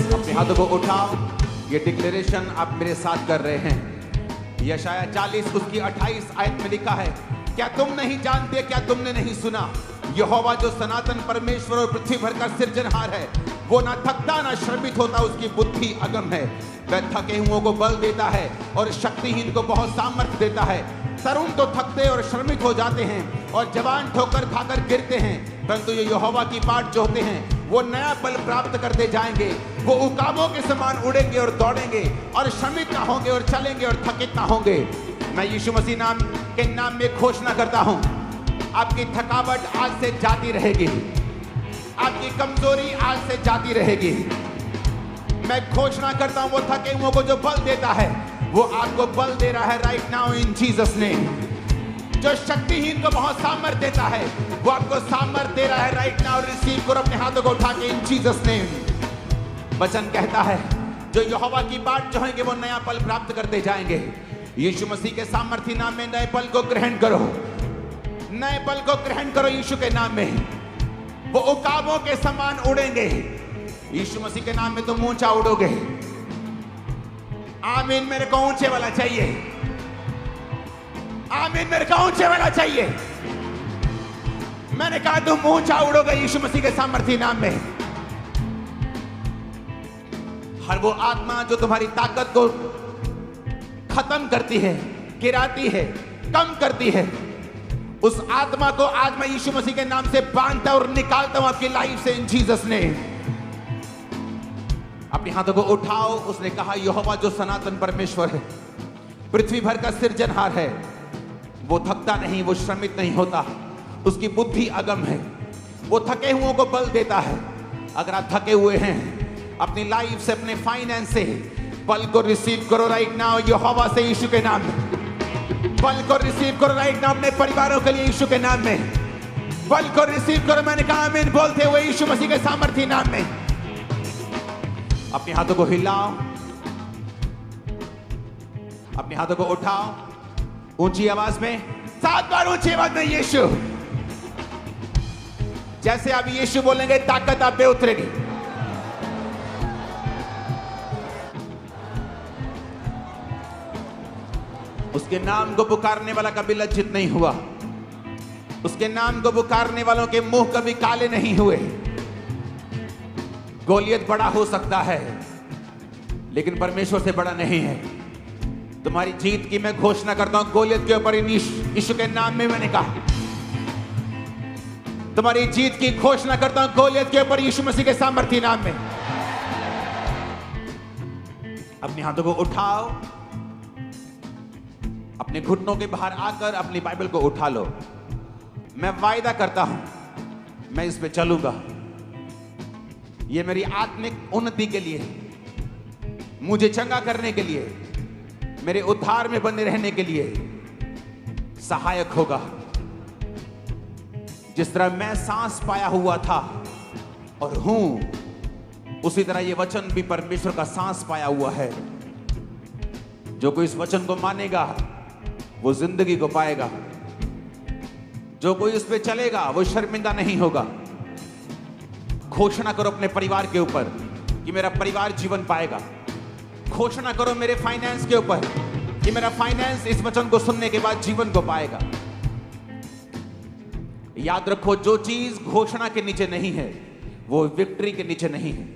अपने हाथों को उठाओ। ये डिक्लेरेशन आप मेरे साथ कर रहे हैं। यशाया 40 उसकी 28 आयत में लिखा है, क्या तुम नहीं जानते, क्या तुमने नहीं सुना, यहोवा जो सनातन परमेश्वर और पृथ्वी भर का सृजनहार है, वो ना थकता ना श्रमित होता, उसकी बुद्धि अगम है। वह थके हुओं को बल देता है और शक्तिहीन को बहुत सामर्थ्य देता है। तरुण तो थकते और श्रमित हो जाते हैं और जवान ठोकर खाकर गिरते हैं, परंतु ये यहोवा की बाट जोहते हैं वो नया बल प्राप्त करते जाएंगे। वो उकाबों के समान उड़ेंगे और दौड़ेंगे और श्रमित ना होंगे और चलेंगे और थकित ना होंगे। मैं यीशु मसीह नाम के नाम में घोषणा करता हूं, आपकी थकावट आज से जाती रहेगी, आपकी कमजोरी आज से जाती रहेगी। मैं घोषणा करता हूं, वो थके हुओं को जो बल देता है वो आपको बल दे रहा है right now in Jesus name. जो शक्तिहीन को बहुत सामर्थ्य देता है वो आपको सामर्थ्य दे रहा है राइट नाउ। रिसीव करो अपने हाथों को उठा के इन जीसस नेम। वचन कहता है जो यहोवा की बाट जो है वो नया पल प्राप्त करते जाएंगे। यीशु मसीह के सामर्थ्य नाम में नए पल को ग्रहण करो, नए पल को ग्रहण करो यीशु के नाम में। वो उकाबों के समान उड़ेंगे, यीशु मसीह के नाम में तुम ऊंचा उड़ोगे। आमीन। मेरे को ऊंचे वाला चाहिए, आमीन। मेरे को ऊंचे वाला चाहिए। मैंने कहा तुम ऊंचा उड़ोगे यीशु मसीह के सामर्थ्य नाम में। हर वो आत्मा जो तुम्हारी ताकत को खत्म करती है, गिराती है, कम करती है, उस आत्मा को आज मैं यीशु मसीह के नाम से बांधता और निकालता हूं आपकी लाइफ से इन जीसस ने। अपने हाथों को उठाओ। उसने कहा यहोवा जो सनातन परमेश्वर है, पृथ्वी भर का सृजनहार है, वो थकता नहीं, वो श्रमित नहीं होता, उसकी बुद्धि अगम है, वो थके हुओं को बल देता है। अगर आप थके हुए हैं अपनी लाइफ से, अपने फाइनेंस से, बल को रिसीव करो राइट नाउ यहोवा से यीशु के नाम में। बल को रिसीव करो राइट नाउ अपने परिवारों के लिए यीशु के नाम में। बल को रिसीव करो। मैंने कहा आमीन बोलते हुए यीशु मसीह के सामर्थ्य नाम में। अपने हाथों को हिलाओ, अपने हाथों को उठाओ ऊंची आवाज में, 7 बार ऊंची आवाज में यीशु। जैसे आप यीशु बोलेंगे ताकत आप पे उतरेगी। उसके नाम को पुकारने वाला कभी लज्जित नहीं हुआ, उसके नाम को पुकारने वालों के मुंह कभी काले नहीं हुए। गोलियत बड़ा हो सकता है लेकिन परमेश्वर से बड़ा नहीं है। तुम्हारी जीत की मैं घोषणा करता हूं गोलियत के ऊपर यीशु के नाम में। मैंने कहा तुम्हारी जीत की घोषणा करता हूं गोलियत के ऊपर यीशु मसीह के सामर्थ्य नाम में। अपने हाथों को उठाओ, अपने घुटनों के बाहर आकर अपनी बाइबल को उठा लो। मैं वायदा करता हूं मैं इस पे चलूंगा। ये मेरी आत्मिक उन्नति के लिए, मुझे चंगा करने के लिए, मेरे उद्धार में बने रहने के लिए सहायक होगा। जिस तरह मैं सांस पाया हुआ था और हूं, उसी तरह ये वचन भी परमेश्वर का सांस पाया हुआ है। जो कोई इस वचन को मानेगा वो जिंदगी को पाएगा, जो कोई इस पे चलेगा वो शर्मिंदा नहीं होगा। घोषणा करो अपने परिवार के ऊपर कि मेरा परिवार जीवन पाएगा। घोषणा करो मेरे फाइनेंस के ऊपर कि मेरा फाइनेंस इस वचन को सुनने के बाद जीवन को पाएगा। याद रखो जो चीज घोषणा के नीचे नहीं है वो विक्ट्री के नीचे नहीं है।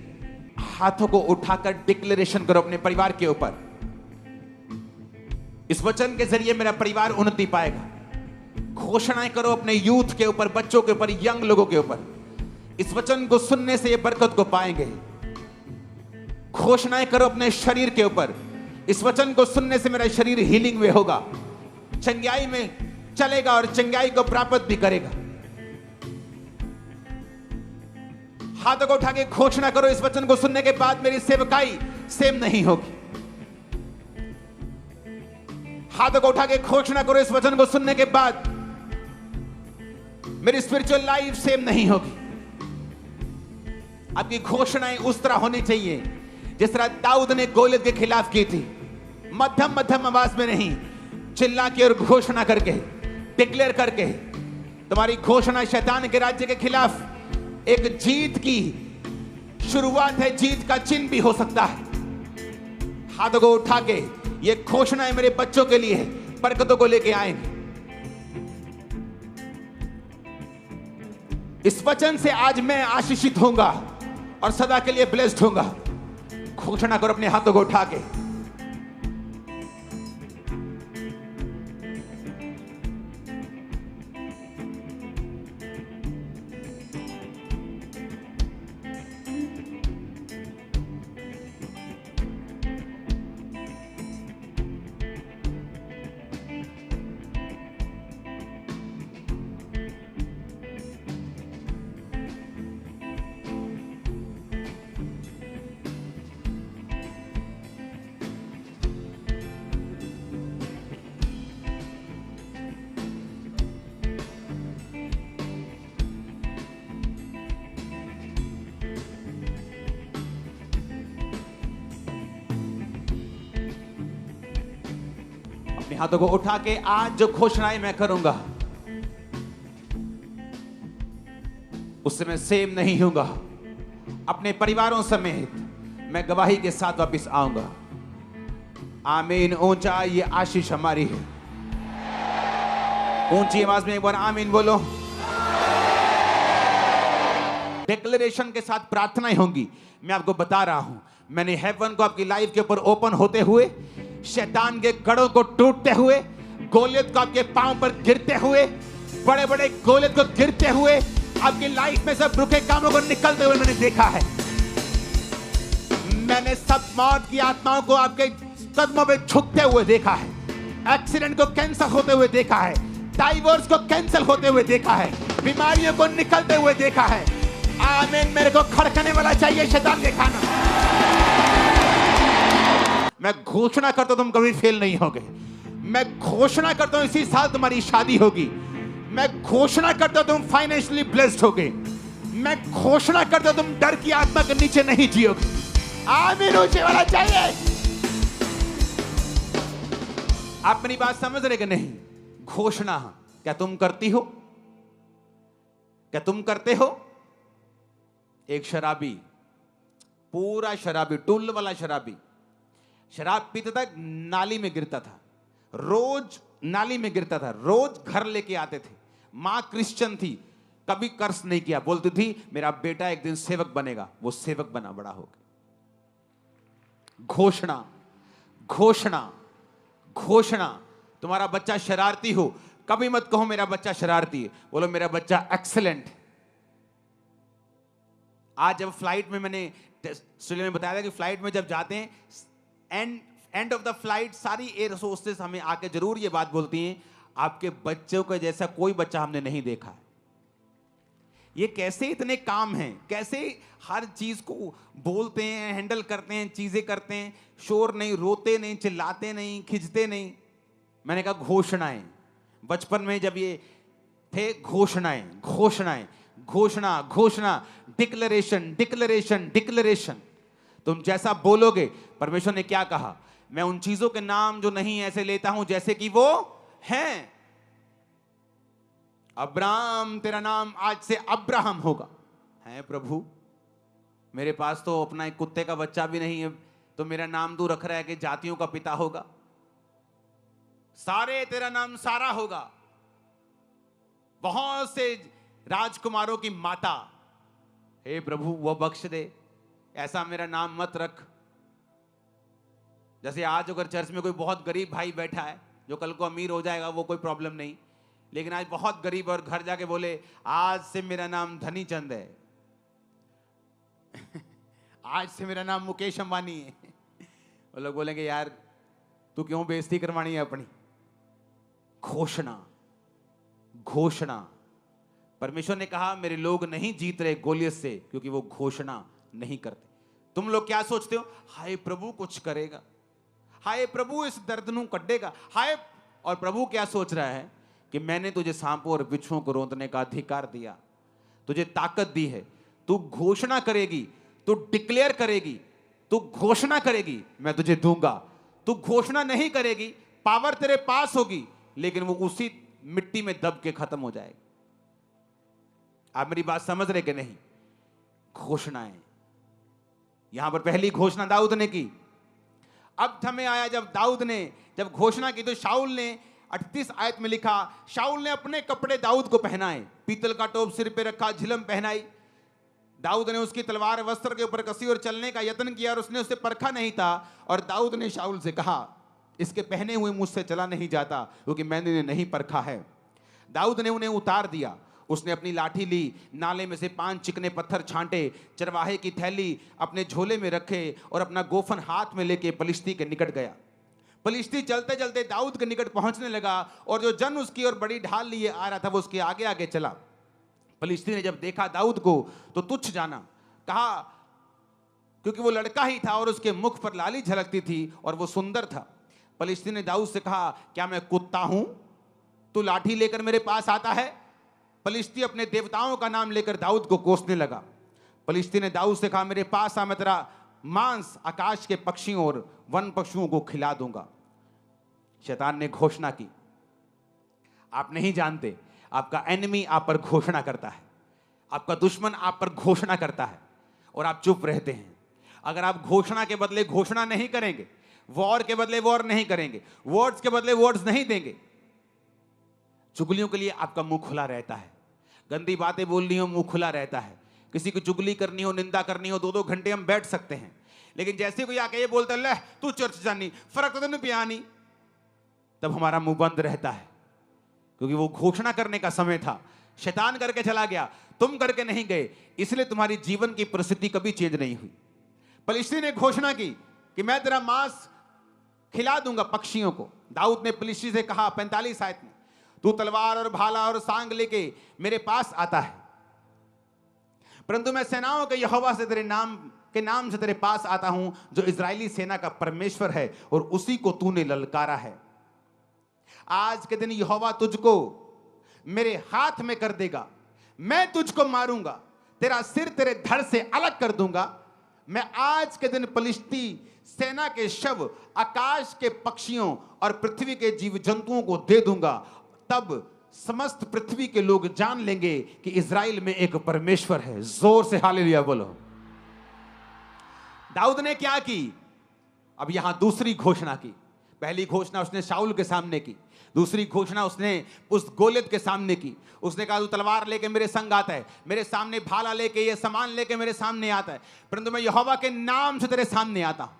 हाथों को उठाकर डिक्लेरेशन करो अपने परिवार के ऊपर, इस वचन के जरिए मेरा परिवार उन्नति पाएगा। घोषणाएं करो अपने यूथ के ऊपर, बच्चों के ऊपर, यंग लोगों के ऊपर, इस वचन को सुनने से ये बरकत को पाएंगे। घोषणाएं करो अपने शरीर के ऊपर, इस वचन को सुनने से मेरा शरीर हीलिंग में होगा, चंगाई में चलेगा और चंगाई को प्राप्त भी करेगा। हाथों को उठा के घोषणा करो इस वचन को सुनने के बाद मेरी सेवकाई सेम नहीं होगी। हाथों को उठा के घोषणा करो इस वचन को सुनने के बाद मेरी स्पिरिचुअल लाइफ सेम नहीं होगी। आपकी घोषणाएं उस तरह होनी चाहिए जिस तरह दाऊद ने गोलियत के खिलाफ की थी। मध्यम मध्यम आवाज में नहीं, चिल्ला के और घोषणा करके, डिक्लेयर करके। तुम्हारी घोषणा शैतान के राज्य के खिलाफ एक जीत की शुरुआत है जीत का चिन्ह भी हो सकता है। हाथों को उठा के ये घोषणा है मेरे बच्चों के लिए, बरकतों को लेके आएंगे। इस वचन से आज मैं आशीषित होऊंगा और सदा के लिए ब्लेस्ड होऊंगा। घोषणा करो अपने हाथों को उठा के। अपने हाथों को उठा के आज जो घोषणाएं मैं करूंगा उससे मैं सेम नहीं होऊंगा। अपने परिवारों समेत मैं गवाही के साथ वापस आऊंगा। आमीन। ऊंचा ये आशीष हमारी है। ऊंची आवाज में एक बार आमीन बोलो। डिक्लेरेशन के साथ प्रार्थनाएं होंगी। मैं आपको बता रहा हूं, मैंने हेवन को आपकी लाइफ के ऊपर ओपन होते हुए, शैतान के गढ़ों को टूटते हुए, गोलियत को आपके पांव पर गिरते हुए, बड़े बड़े गोलियत को गिरते हुए, आपकी लाइफ में सब रुके कामों को निकलते हुए मैंने देखा है। मैंने सब मौत की आत्माओं को आपके कदमों में झुकते हुए देखा है। एक्सीडेंट को कैंसिल होते हुए देखा है। डाइवोर्स को कैंसिल होते हुए देखा है। बीमारियों को निकलते हुए देखा है। आमीन। मेरे को खड़कने वाला चाहिए शैतान के खाना। मैं घोषणा करता हूं तुम कभी फेल नहीं होगे। मैं घोषणा करता हूं इसी साल तुम्हारी शादी होगी। मैं घोषणा करता हूं तुम फाइनेंशियली ब्लेस्ड होगे। मैं घोषणा करता हूं तुम डर की आत्मा के नीचे नहीं जियोगे। आमीन। ऊंचे वाला चाहिए। आप मेरी बात समझ रहे कि नहीं? घोषणा क्या तुम करती हो? क्या तुम करते हो? एक शराबी, पूरा शराबी, टुल्ल वाला शराबी, शराब पीता था, नाली में गिरता था, रोज नाली में गिरता था, रोज घर लेके आते थे। मां क्रिश्चियन थी, कभी कर्ज नहीं किया, बोलती थी मेरा बेटा एक दिन सेवक बनेगा। वो सेवक बना, बड़ा हो गया। घोषणा, घोषणा, घोषणा। तुम्हारा बच्चा शरारती हो, कभी मत कहो मेरा बच्चा शरारती है, बोलो मेरा बच्चा एक्सीलेंट। आज जब फ्लाइट में, मैंने सुले में बताया था कि फ्लाइट में जब जाते हैं, एंड ऑफ द फ्लाइट सारी एयर होस्टेस हमें आके जरूर ये बात बोलती हैं, आपके बच्चों के जैसा कोई बच्चा हमने नहीं देखा है। ये कैसे इतने काम हैं, कैसे हर चीज को बोलते हैं, हैंडल करते हैं, चीजें करते हैं, शोर नहीं, रोते नहीं, चिल्लाते नहीं, खिंचते नहीं। मैंने कहा घोषणाएं। बचपन में जब ये थे, घोषणाएं, घोषणाएं, घोषणा, घोषणा, डिक्लेरेशन, डिक्लेरेशन, डिक्लेरेशन। तुम जैसा बोलोगे, परमेश्वर ने क्या कहा, मैं उन चीजों के नाम जो नहीं ऐसे लेता हूं जैसे कि वो हैं। अब्राहम, तेरा नाम आज से अब्राहम होगा। है प्रभु, मेरे पास तो अपना एक कुत्ते का बच्चा भी नहीं है, तो मेरा नाम तू रख रहा है कि जातियों का पिता होगा। सारे, तेरा नाम सारा होगा। बहुत से राजकुमारों की माता, हे प्रभु वो बख्श दे, ऐसा मेरा नाम मत रख। जैसे आज अगर चर्च में कोई बहुत गरीब भाई बैठा है, जो कल को अमीर हो जाएगा वो कोई प्रॉब्लम नहीं, लेकिन आज बहुत गरीब और घर जाके बोले आज से मेरा नाम धनी चंद है आज से मेरा नाम मुकेश अंबानी है, वो लोग बोलेंगे यार तू क्यों बेइज्जती करवानी है अपनी। घोषणा, घोषणा। परमेश्वर ने कहा मेरे लोग नहीं जीत रहे गोलियत से क्योंकि वो घोषणा नहीं करते। तुम लोग क्या सोचते हो, हाय प्रभु कुछ करेगा, हाय प्रभु इस दर्द नू कटेगा, हाय। और प्रभु क्या सोच रहा है कि मैंने तुझे सांपों और बिच्छुओं को रोंदने का अधिकार दिया, तुझे ताकत दी है, तू घोषणा करेगी, तू डिक्लेयर करेगी, तू घोषणा करेगी, मैं तुझे दूंगा। तू घोषणा नहीं करेगी, पावर तेरे पास होगी, लेकिन वो उसी मिट्टी में दब के खत्म हो जाएगी। आप मेरी बात समझ रहे कि नहीं? घोषणाएं, यहां पर पहली घोषणा दाऊद ने की। अब समय आया जब घोषणा की तो शाऊल ने 38 आयत में लिखा, शाऊल ने अपने कपड़े दाऊद को पहनाए, पीतल का टोप सिर पे रखा, झिलम पहनाई। दाऊद ने उसकी तलवार वस्त्र के ऊपर कसी और चलने का यत्न किया और उसने उसे परखा नहीं था। और दाऊद ने शाऊल से कहा, इसके पहने हुए मुझसे चला नहीं जाता, क्योंकि मैंने इन्हें नहीं परखा है। दाऊद ने उन्हें उतार दिया। उसने अपनी लाठी ली, नाले में से 5 चिकने पत्थर छांटे, चरवाहे की थैली अपने झोले में रखे और अपना गोफन हाथ में लेके पलिश्ती के निकट गया। पलिश्ती चलते चलते दाऊद के निकट पहुंचने लगा और जो जन उसकी ओर बड़ी ढाल लिए आ रहा था वो उसके आगे आगे चला। पलिश्ती ने जब देखा दाऊद को तो तुच्छ जाना, कहा, क्योंकि वो लड़का ही था और उसके मुख पर लाली झलकती थी और वो सुंदर था। पलिश्ती ने दाऊद से कहा, क्या मैं कुत्ता हूं, तू लाठी लेकर मेरे पास आता है? पलिश्ती अपने देवताओं का नाम लेकर दाऊद को कोसने लगा। पलिश्ती ने दाऊद से कहा, मेरे पास आ, मैं तेरा मांस आकाश के पक्षियों और वन पशुओं को खिला दूंगा। शैतान ने घोषणा की। आप नहीं जानते, आपका एनिमी आप पर घोषणा करता है, आपका दुश्मन आप पर घोषणा करता है और आप चुप रहते हैं। अगर आप घोषणा के बदले घोषणा नहीं करेंगे, वॉर के बदले वॉर नहीं करेंगे, वर्ड्स के बदले वर्ड्स नहीं देंगे, चुगलियों के लिए आपका मुंह खुला रहता है। गंदी बातें बोलनी हो, मुंह खुला रहता है। किसी की चुगली करनी हो, निंदा करनी हो, 2-2 घंटे हम बैठ सकते हैं। लेकिन जैसे कोई आके ये बोलता है, तू चर्च जानी, फर्क तो नहीं पियानी, तब हमारा मुंह बंद रहता है, क्योंकि वो घोषणा करने का समय था। शैतान करके चला गया, तुम करके नहीं गए, इसलिए तुम्हारी जीवन की परिस्थिति कभी चेंज नहीं हुई। पलिश्ती ने घोषणा की कि मैं तेरा मांस खिला दूंगा पक्षियों को। दाऊद ने पलिश्ती से कहा 45 आयत में, तू तलवार और भाला और सांग लेके मेरे पास आता है, परंतु मैं सेनाओं के यहोवा से तेरे नाम से तेरे पास आता हूं, जो इजरायली सेना का परमेश्वर है और उसी को तूने ललकारा है। आज के दिन यहोवा तुझको मेरे हाथ में कर देगा, मैं तुझको मारूंगा, तेरा सिर तेरे धड़ से अलग कर दूंगा। मैं आज के दिन पलिश्ती सेना के शव आकाश के पक्षियों और पृथ्वी के जीव जंतुओं को दे दूंगा। तब समस्त पृथ्वी के लोग जान लेंगे कि इजराइल में एक परमेश्वर है। जोर से हालेलुया बोलो। दाऊद ने क्या की? अब यहां दूसरी घोषणा की। पहली घोषणा उसने शाऊल के सामने की, दूसरी घोषणा उसने उस गोलियत के सामने की। उसने कहा, तू तलवार लेके मेरे संग आता है, मेरे सामने भाला लेके, ये सामान लेके मेरे सामने आता है, परंतु मैं यहोवा के नाम से तेरे सामने आता हूं।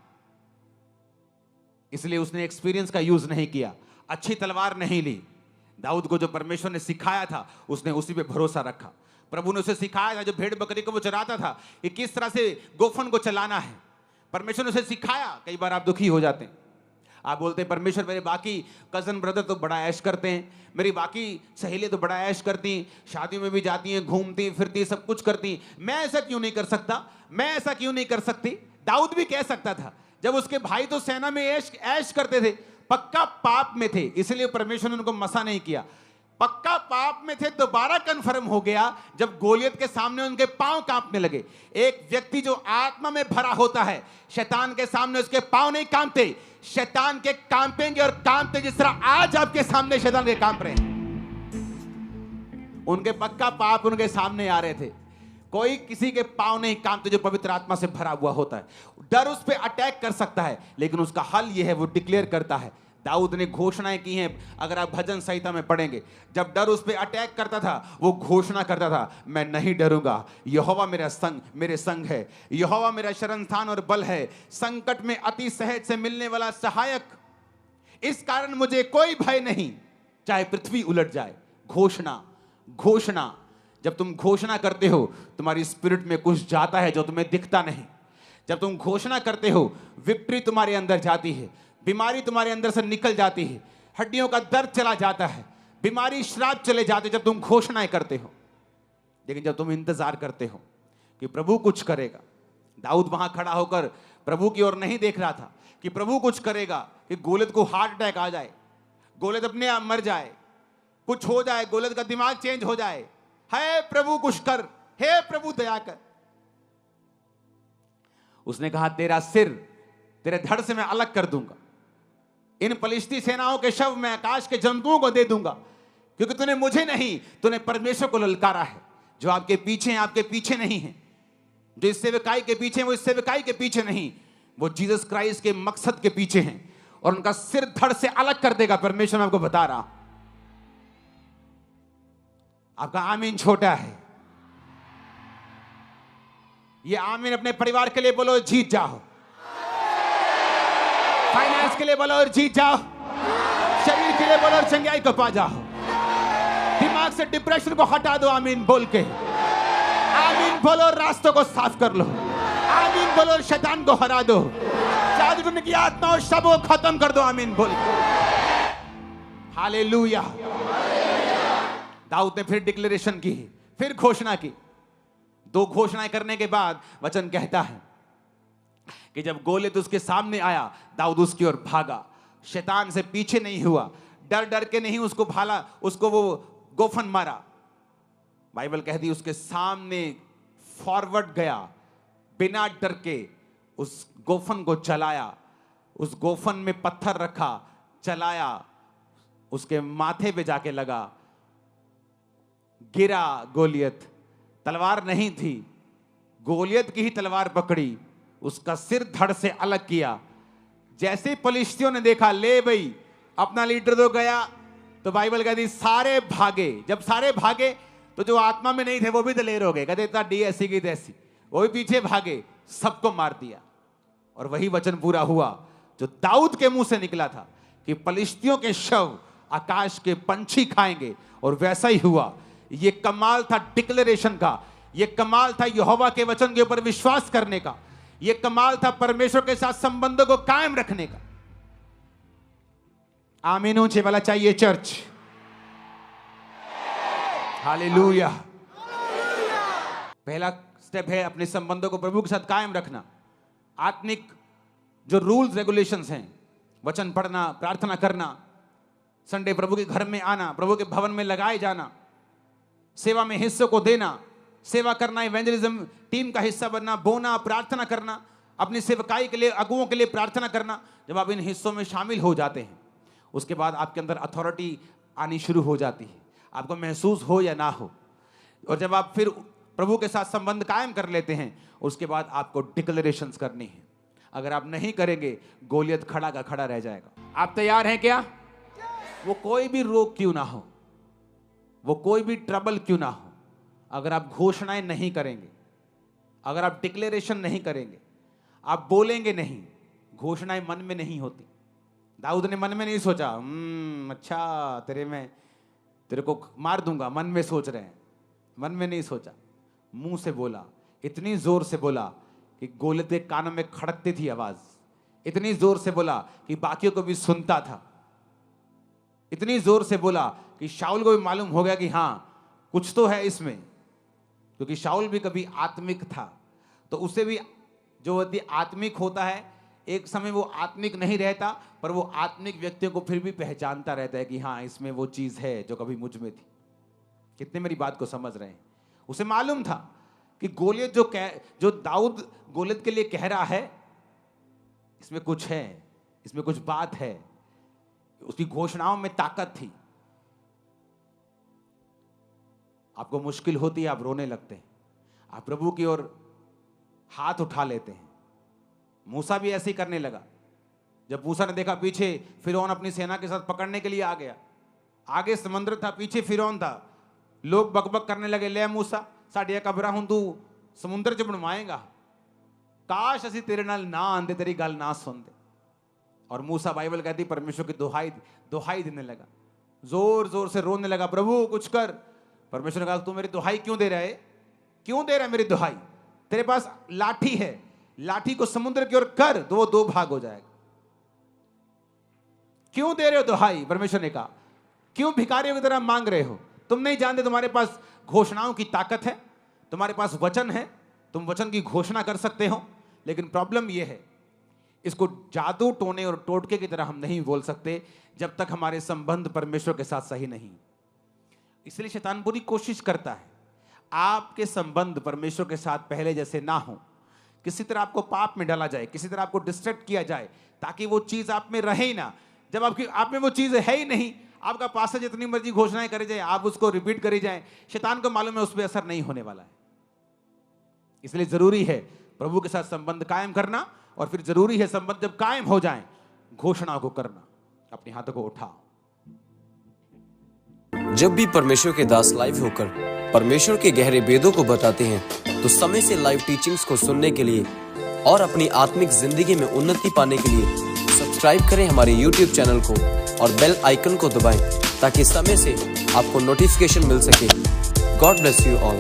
इसलिए उसने एक्सपीरियंस का यूज नहीं किया, अच्छी तलवार नहीं ली। दाऊद को जो परमेश्वर ने सिखाया था उसने उसी पे भरोसा रखा। प्रभु ने उसे सिखाया था, जो भेड़ बकरी को वो चराता था, कि किस तरह से गोफन को चलाना है। परमेश्वर ने उसे सिखाया। कई बार आप दुखी हो जाते हैं, आप बोलते हैं, परमेश्वर मेरे बाकी कजन ब्रदर तो बड़ा ऐश करते हैं, मेरी बाकी सहेलियां तो बड़ा ऐश करती, शादियों में भी जाती हैं, घूमती फिरती, सब कुछ करती, मैं ऐसा क्यों नहीं कर सकता, मैं ऐसा क्यों नहीं कर सकती। दाऊद भी कह सकता था, जब उसके भाई तो सेना में ऐश करते थे, पक्का पाप में थे, इसलिए परमेश्वर ने उनको मसा नहीं किया। पक्का पाप में थे, दोबारा कंफर्म हो गया जब गोलियत के सामने उनके पांव कांपने लगे। एक व्यक्ति जो आत्मा में भरा होता है, शैतान के सामने उसके पांव नहीं कांपते, शैतान के कांपेंगे और कांपते, जिस तरह आज आपके सामने शैतान के कांप रहे हैं। उनके पक्का पाप उनके सामने आ रहे थे। कोई किसी के पांव नहीं कांपते जो पवित्र आत्मा से भरा हुआ होता है। डर उस पर अटैक कर सकता है, लेकिन उसका हल यह है, वो डिक्लेयर करता है। दाऊद ने घोषणाएं की हैं, अगर आप भजन संहिता में पढ़ेंगे, जब डर उस पर अटैक करता था, वो घोषणा करता था, मैं नहीं डरूंगा, यहोवा मेरे संग है, यहोवा मेरा शरण स्थान और बल है, संकट में अति सहज से मिलने वाला सहायक, इस कारण मुझे कोई भय नहीं, चाहे पृथ्वी उलट जाए। घोषणा, जब तुम घोषणा करते हो, तुम्हारी स्पिरिट में कुछ जाता है जो तुम्हें दिखता नहीं। जब तुम घोषणा करते हो, विक्ट्री तुम्हारे अंदर जाती है, बीमारी तुम्हारे अंदर से निकल जाती है, हड्डियों का दर्द चला जाता है, बीमारी श्राप चले जाते, जब तुम घोषणाएं करते हो। लेकिन जब तुम इंतजार करते हो कि प्रभु कुछ करेगा, दाऊद वहां खड़ा होकर प्रभु की ओर नहीं देख रहा था कि प्रभु कुछ करेगा, कि गोलियत को हार्ट अटैक आ जाए, गोलियत अपने आप मर जाए, कुछ हो जाए, गोलियत का दिमाग चेंज हो जाए। हे प्रभु कुछ कर, हे प्रभु दया कर। उसने कहा, तेरा सिर तेरे धड़ से मैं अलग कर दूंगा, इन पलिश्ती सेनाओं के शव मैं आकाश के जंतुओं को दे दूंगा, क्योंकि तूने मुझे नहीं, तूने परमेश्वर को ललकारा है, जो आपके पीछे नहीं है। जो इस सेवकाई के पीछे हैं, वो इस सेवकाई के पीछे नहीं, वो जीसस क्राइस्ट के मकसद के पीछे हैं, और उनका सिर धड़ से अलग कर देगा परमेश्वर। मैं आपको बता रहा, आपका आमीन छोटा है। ये आमीन अपने परिवार के लिए बोलो, जीत जाओ। फाइनेंस के लिए बोलो और जीत जाओ। शरीर के लिए बोलो और चंगाई को पा जाओ। दिमाग से डिप्रेशन को हटा दो आमीन बोल के। आमीन बोलो, रास्तों को साफ कर लो। आमीन बोलो, शैतान को हरा दो। जादू की आत्मा और सब को खत्म कर दो आमीन बोल के। हालेलुया। दाऊद ने फिर डिक्लेरेशन की, फिर घोषणा की। 2 घोषणाएं करने के बाद वचन कहता है कि जब गोलियत उसके सामने आया, दाऊद उसकी ओर भागा, शैतान से पीछे नहीं हुआ, डर डर के नहीं उसको भाला, उसको वो गोफन मारा। बाइबल कहती उसके सामने फॉरवर्ड गया, बिना डर के उस गोफन को चलाया, उस गोफन में पत्थर रखा, चलाया, उसके माथे पे जाके लगा, गिरा गोलियत। तलवार नहीं थी, गोलियत की ही तलवार पकड़ी, उसका सिर धड़ से अलग किया। जैसे फलिश्तियों ने देखा, ले भाई अपना लीडर तो गया, तो बाइबल कहती सारे भागे। जब सारे भागे तो जो आत्मा में नहीं थे वो भी दलेर हो गए, कहते इतना डी ऐसी की तैसी, वो भी पीछे भागे, सबको मार दिया। और वही वचन पूरा हुआ जो दाऊद के मुंह से निकला था कि फलिश्तियों के शव आकाश के पंछी खाएंगे, और वैसा ही हुआ। ये कमाल था डिक्लेरेशन का, ये कमाल था यहोवा के वचन के ऊपर विश्वास करने का, ये कमाल था परमेश्वर के साथ संबंधों को कायम रखने का। आमीन ऊंचे वाला चाहिए चर्च। हालेलुया। पहला स्टेप है अपने संबंधों को प्रभु के साथ कायम रखना। आत्मिक जो रूल्स रेगुलेशंस हैं, वचन पढ़ना, प्रार्थना करना, संडे प्रभु के घर में आना, प्रभु के भवन में लगाए जाना, सेवा में हिस्सों को देना, सेवा करना, इवेंजलिज्म टीम का हिस्सा बनना, बोना, प्रार्थना करना, अपनी सेवकाई के लिए, अगुओं के लिए प्रार्थना करना। जब आप इन हिस्सों में शामिल हो जाते हैं, उसके बाद आपके अंदर अथॉरिटी आनी शुरू हो जाती है, आपको महसूस हो या ना हो। और जब आप फिर प्रभु के साथ संबंध कायम कर लेते हैं, उसके बाद आपको डिक्लेरेशंस करनी है। अगर आप नहीं करेंगे, गोलियत खड़ा का खड़ा रह जाएगा। आप तैयार हैं क्या? वो कोई भी रोग क्यों ना हो, वो कोई भी ट्रबल क्यों ना हो, अगर आप घोषणाएं नहीं करेंगे, अगर आप डिक्लेरेशन नहीं करेंगे, आप बोलेंगे नहीं, घोषणाएं मन में नहीं होती। दाऊद ने मन में नहीं सोचा अच्छा तेरे को मार दूंगा, मन में सोच रहे हैं, मन में नहीं सोचा, मुंह से बोला, इतनी जोर से बोला कि गोलियत के कानों में खड़कती थी आवाज, इतनी जोर से बोला कि बाकियों को भी सुनता था, इतनी जोर से बोला कि शाऊल को भी मालूम हो गया कि हाँ कुछ तो है इसमें, क्योंकि शाऊल भी कभी आत्मिक था। तो उसे भी जो व्यक्ति आत्मिक होता है, एक समय वो आत्मिक नहीं रहता, पर वो आत्मिक व्यक्तियों को फिर भी पहचानता रहता है कि हाँ इसमें वो चीज है जो कभी मुझ में थी। कितने मेरी बात को समझ रहे हैं? उसे मालूम था कि गोलियत जो दाऊद गोलियत के लिए कह रहा है, इसमें कुछ है, इसमें कुछ बात है। उसकी घोषणाओं में ताकत थी। आपको मुश्किल होती है, आप रोने लगते हैं, आप प्रभु की ओर हाथ उठा लेते हैं। मूसा भी ऐसे ही करने लगा। जब मूसा ने देखा पीछे फिरौन अपनी सेना के साथ पकड़ने के लिए आ गया, आगे समुद्र था, पीछे फिरौन था, लोग बकबक करने लगे, ले मूसा साडिया कबरा हूं तू समुद्र च बनवाएगा, काश असी तेरे नाल ना आंदे, तेरी गल ना सुनते। और मूसा, बाइबल कहती, परमेश्वर की दुहाई देने लगा, जोर जोर से रोने लगा, प्रभु कुछ कर। परमेश्वर ने कहा तू मेरी दुहाई क्यों दे रहा है? क्यों दे रहा है मेरी दुहाई? तेरे पास लाठी है, लाठी को समुद्र की ओर कर, तो वो 2 भाग हो जाएगा। क्यों दे रहे हो दुहाई? परमेश्वर ने कहा क्यों भिखारियों की तरह मांग रहे हो? तुम नहीं जानते तुम्हारे पास घोषणाओं की ताकत है, तुम्हारे पास वचन है, तुम वचन की घोषणा कर सकते हो। लेकिन प्रॉब्लम यह है, इसको जादू टोने और टोटके की तरह हम नहीं बोल सकते जब तक हमारे संबंध परमेश्वर के साथ सही नहीं। इसलिए शैतान पूरी कोशिश करता है आपके संबंध परमेश्वर के साथ पहले जैसे ना हो, किसी तरह आपको पाप में डाला जाए, किसी तरह आपको डिस्ट्रैक्ट किया जाए, ताकि वो चीज आप में रहे ही ना। जब आप में वो चीज है ही नहीं, आपका पास्टर जितनी मर्जी घोषणाएं करे जाए, आप उसको रिपीट करी जाए, शैतान को मालूम है उस पर असर नहीं होने वाला है। इसलिए जरूरी है प्रभु के साथ संबंध कायम करना, और फिर जरूरी है संबंध जब कायम हो जाए घोषणा को करना। अपने हाथों को उठाओ। जब भी परमेश्वर के दास लाइव होकर परमेश्वर के गहरे वेदों को बताते हैं तो समय से लाइव टीचिंग्स को सुनने के लिए और अपनी आत्मिक जिंदगी में उन्नति पाने के लिए सब्सक्राइब करें हमारे YouTube चैनल को और बेल आइकन को दबाएं ताकि समय से आपको नोटिफिकेशन मिल सके। God bless you all.